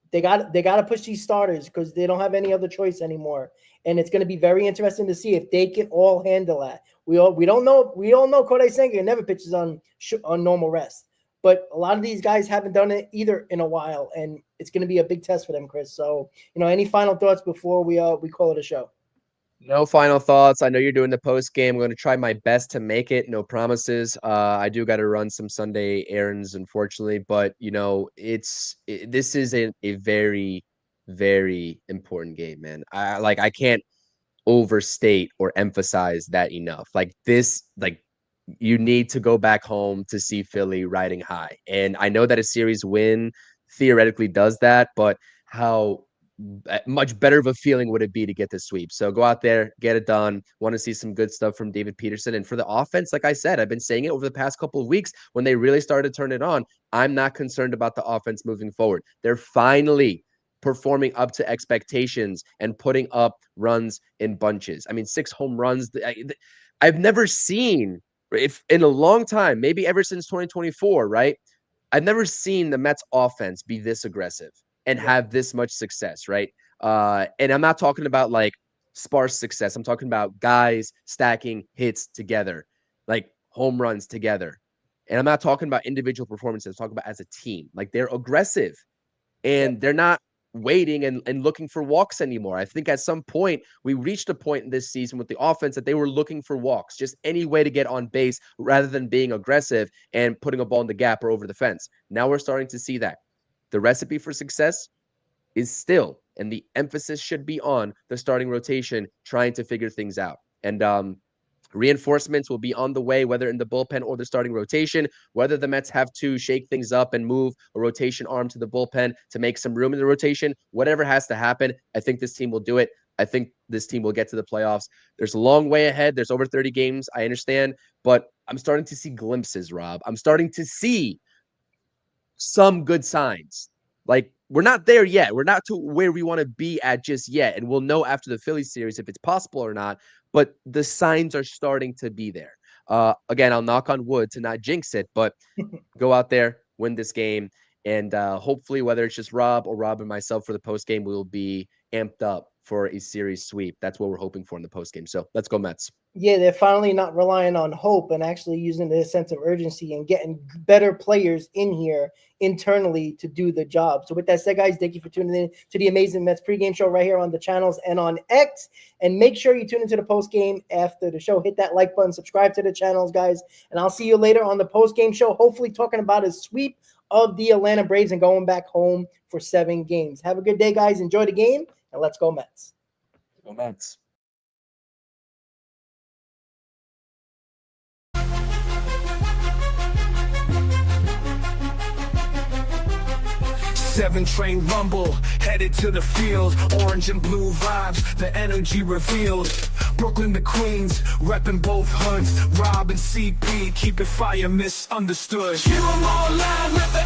Speaker 3: they got to push these starters because they don't have any other choice anymore. And it's going to be very interesting to see if they can all handle that. We all know Kodai Senga never pitches on normal rest, but a lot of these guys haven't done it either in a while, and it's going to be a big test for them, Chris. So, any final thoughts before we call it a show?
Speaker 4: No final thoughts. I know you're doing the post game. I'm going to try my best to make it. No promises. I do got to run some Sunday errands, unfortunately, but this is a very, very important game, man. I can't overstate or emphasize that enough. You need to go back home to see Philly riding high. And I know that a series win theoretically does that, but how much better of a feeling would it be to get the sweep? So go out there, get it done. Want to see some good stuff from David Peterson. And for the offense, like I said, I've been saying it over the past couple of weeks, when they really started to turn it on, I'm not concerned about the offense moving forward. They're finally performing up to expectations and putting up runs in bunches. 6 home runs. I've never seen, if in a long time, maybe ever since 2024, right? I've never seen the Mets offense be this aggressive and have this much success, right? And I'm not talking about like sparse success. I'm talking about guys stacking hits together, like home runs together. And I'm not talking about individual performances. I'm talking about as a team. Like, they're aggressive and they're not waiting and looking for walks anymore. I think at some point we reached a point in this season with the offense that they were looking for walks, just any way to get on base rather than being aggressive and putting a ball in the gap or over the fence. Now we're starting to see that. The recipe for success is still, and the emphasis should be on the starting rotation trying to figure things out. And reinforcements will be on the way, whether in the bullpen or the starting rotation, whether the Mets have to shake things up and move a rotation arm to the bullpen to make some room in the rotation, whatever has to happen, I think this team will do it. I think this team will get to the playoffs. There's a long way ahead. There's over 30 games. I understand, but I'm starting to see glimpses, Rob. I'm starting to see some good signs. Like, we're not there yet. We're not to where we want to be at just yet. And we'll know after the Phillies series if it's possible or not. But the signs are starting to be there. Again, I'll knock on wood to not jinx it, but go out there, win this game. And hopefully, whether it's just Rob or Rob and myself for the post game, we will be amped up for a series sweep. That's what we're hoping for in the post game. So let's go Mets.
Speaker 3: Yeah, they're finally not relying on hope and actually using their sense of urgency and getting better players in here internally to do the job. So with that said, guys, thank you for tuning in to the Amazing Mets pregame show right here on the channels and on X. And make sure you tune into the post game after the show. Hit that like button, subscribe to the channels, guys. And I'll see you later on the post game show, hopefully talking about a sweep of the Atlanta Braves and going back home for 7 games. Have a good day, guys. Enjoy the game, and let's go Mets.
Speaker 4: Go Mets.
Speaker 2: Seven train rumble, headed to the field. Orange and blue vibes, the energy revealed. Brooklyn to Queens, repping both hoods. Rob and CP, keep it fire misunderstood. Hear 'em all loud, let the